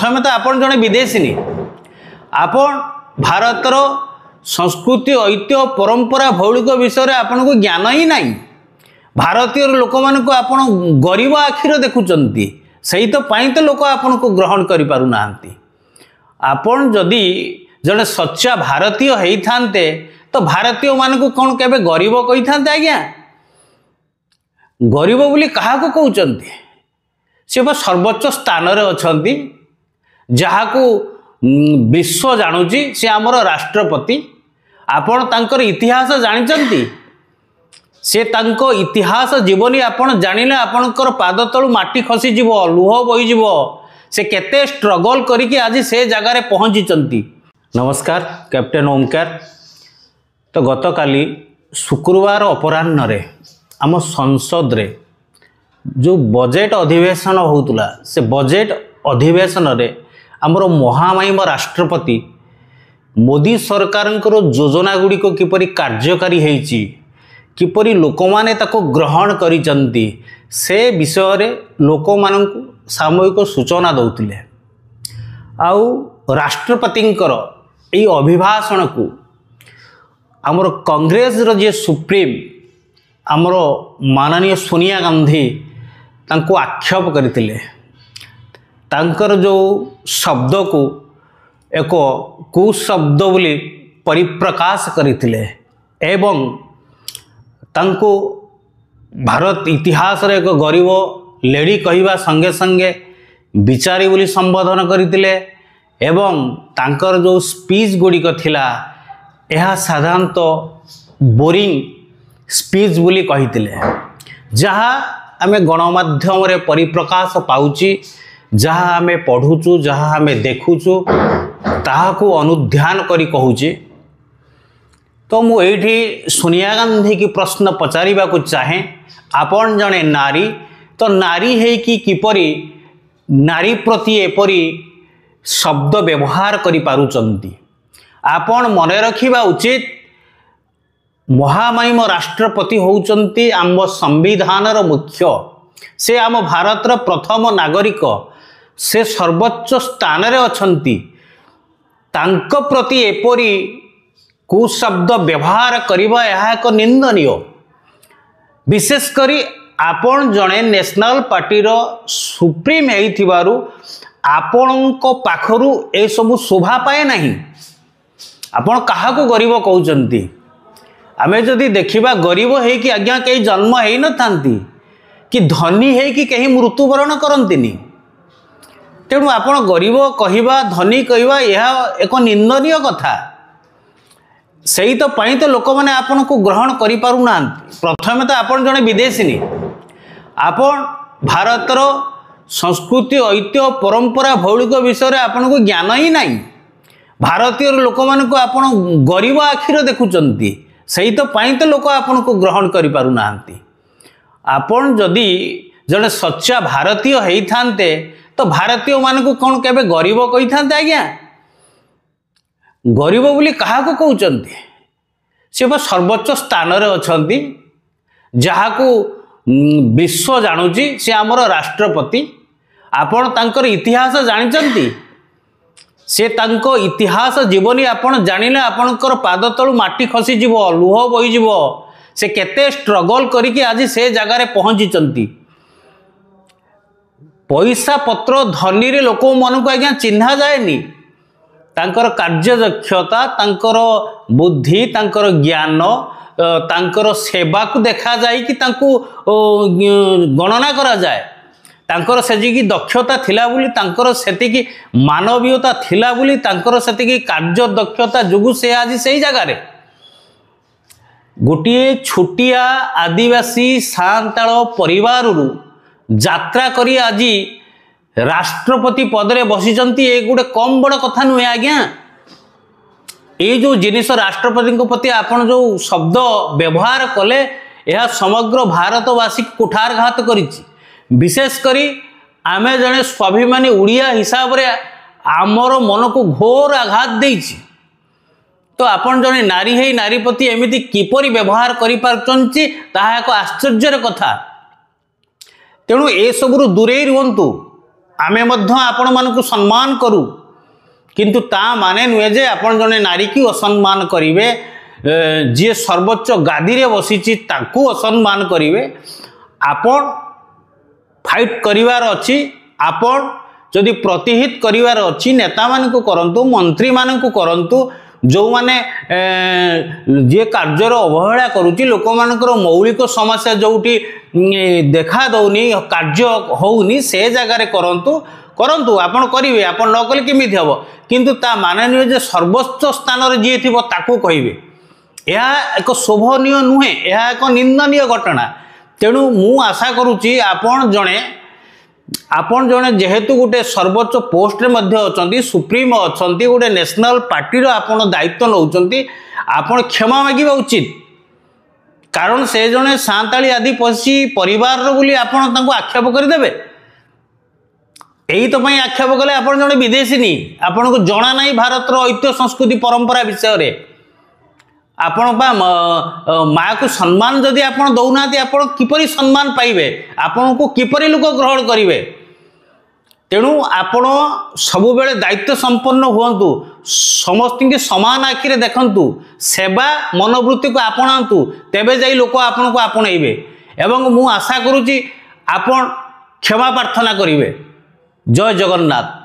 प्रथम तो आपण जड़े विदेशी आपण भारतर संस्कृति ऐतिह्य परंपरा भौलिक विषय में आपन को ज्ञान ही नहीं। भारतीय लोक मान को आपण गरीब आखिर देखुंट से तो पाई तो लोक आपन को ग्रहण कर पारना। आपण जदि जड़े सच्चा भारतीय होता तो भारतीय मान को कौन के गरीब कही था आज्ञा? गरीब बोली क्या कहते सी सर्वोच्च स्थान अच्छा जहाँ को विश्व जानुची सी आमर राष्ट्रपति। आपण तांकर इतिहास जानी से तांको इतिहास जीवनी आपण जानिले आपणकर पाद तलु माटी खसी जीव लुह बही जीव से केते स्ट्रगल करिकि आज से जगार पहुँची। नमस्कार, कैप्टेन ओमकार। तो गतकाली शुक्रवार अपराह्न रे आम संसद रे जो बजेट अधिवेशन होउतला से बजेट अधिवेशन रे आमर महामहिम राष्ट्रपति मोदी सरकार योजना गुड़िक किपरि कार्यकारी होइछि, किपरि लोक माने ताको ग्रहण करिसंती से विषय रे लोक माननकु सामूहिक सूचना दउतिले। आउ राष्ट्रपतिंकर एई अभिभाषण को आमर कांग्रेस रो जे सुप्रीम आमर माननीय सोनिया गांधी तांको आक्षेप करथिले। तांकर जो शब्द को एक कुशब्द बोली परिप्रकाश करथिले एवं तांको भारत इतिहास रे एक गरीब लेडी कहिबा संगे संगे विचारी बोली संबोधन करथिले एवं तांकर जो स्पीच गुड़िक थिला यह साधारणतः बोरिंग स्पीच बोली कहिथिले, जहाँ आमे गणमाध्यम रे परिप्रकाश पाउची, जहाँ आमे पढ़ुचु, जहाँ आमे देखुचु ताहाकु अनुध्यान करी कहूची। तो मु एठी सोनिया गांधी की प्रश्न पचारिबा को चाहे, आपण जने नारी तो नारी है कि किपरि नारी प्रति एपरि शब्द व्यवहार करि पारुचंती। आपण मने रखिबा उचित महामहिम राष्ट्रपति होउचंती आम संविधान मुख्य, से आम भारत प्रथम नागरिक, से सर्वोच्च स्थान रे अछंती। तांको प्रति एपरि कुशब्द व्यवहार करिबा यह एक निंदनीय। विशेष करी आपण जणे नेशनल पार्टी रो सुप्रीम हेइथिबारु आपणको पाखरु ए सब शोभा पाए नहीं। आपण काहाको गरीब कहउचंती? आमे जदि देखिबा गरीब है कि आज्ञा कहीं जन्म है न थांती कि धनी है कि कहीं मृत्युवरण करंतिनी। तेणु आपण गरीब कहिबा धनी कहिबा यह एक निंदनीय कथा। सही तो पाई तो लोक माने आपण को ग्रहण करि पारु ना। प्रथम तो आपण जने विदेशी आपण भारतर संस्कृति ऐतिह्य परंपरा भौलिक विषय में आपण को ज्ञान ही नहीं। भारतीय लोक मान को आपण गरीब आखिर देखुंट से तो पाई तो लोक आपण को ग्रहण कर पारना। आपण जदि जड़े सच्चा भारतीय होता तो भारतीय मान को कौन के गरीब कही था आज्ञा? गरीब बोली क्या कहते सी सर्वोच्च स्थान अच्छा जहाँ को विश्व जानुची सी आमर राष्ट्रपति। आपण तांकर इतिहास जानी से तांको इतिहास जीवनी आपण जानिले आपणकर पाद तलु माटी खसी जीव लुह बही जीव से केते स्ट्रगल करिकि आज से जगार पहुँची। पैसा पत्र धनी रे लोक मन को आज्ञा चिन्हा जाएनी। तांकर कार्यदक्षता, तांकर बुद्धि, तांकर ज्ञान, तांकर सेवा को देखा जाए कि तांको गणना करा जाए। तांकर सेजिकी दक्षता थिला बोली, तांकर सेतिकी मानवीयता थिला बोली, तांकर सेतिकी कार्य दक्षता जोगु से आज सही जगार गोटे छोटिया आदिवासी सांताल परिवार यात्रा करी आज राष्ट्रपति पदरे बसीचंती। ए गोटे कम बड़ कथा नुहे आज्ञा। ये जो जिनिस राष्ट्रपति प्रति आपण जो शब्द व्यवहार कले यह समग्र भारतवासी कुठारघात करिछि। विशेष करी आमे जने स्वाभिमानी उड़िया हिसाब रे आमर मन को घोर आघात देछि। तो आपण जने नारी है नारी प्रति एमिति किपरि व्यवहार करि पारचंती ताहा एक आश्चर्यर कथा। तेणु ए सबरु दूरे रुहंतु। आमे मध्य आपण मानकु सम्मान करू किंतु ता माने नुहे जे आपण जने नारी की असम्मान करिवे जी सर्वोच्च गादी रे बसीची ताकू असम्मान करिवे आपण फाइट करिवार अछि आपण जदि प्रतिहित करिवार अछि नेता मानकु करंतु मंत्री मानकु करंतु जो माने जे कार्यर अवहेला करूची लोक मानकर मौलिक समस्या जोटी देखा दौनी कार्य होउनी से जगह रे करंतु करंतु आपण करिवे आपण न कले केमिति हबो किंतु ता माने नुहे जे सर्वोच्च स्थान रे जे थिबो ताकू कहिवे यह एक शोभनीय नुहे यह एक निंदनीय घटना तेणु मु आशा करुच्ची आपण जने जेहेतु गोटे सर्वोच्च पोस्ट रे मध्य अछंती सुप्रीम अछंती गोटे नेशनल पार्टी रो आपण दायित्व नउछंती आपण क्षमा मागिबा उचित कारण से जने सांताली आदिवासी परिवार रो बोली आपण तांको आक्षेप कर देबे एही तो पई आक्षेप कले आपण जने विदेशी नी आपण को जणा नाही भारत रो ऐतिह्य संस्कृति परंपरा विषय रे आपण माँ को सम्मान जदि आपण दौना आपण किपरि सम्मान पाइबे आपण को किपरि लोक ग्रहण करिवे तेणु आपण सबु बेले दायित्व संपन्न हुअन्तु समस्त के समान आखिरे देखंतु सेवा मनोवृत्ति को आपणांतु तेबे जाई लोक आपण को आपणैबे एवं मु आशा करूची आपण क्षमा प्रार्थना करिवे जय जगन्नाथ।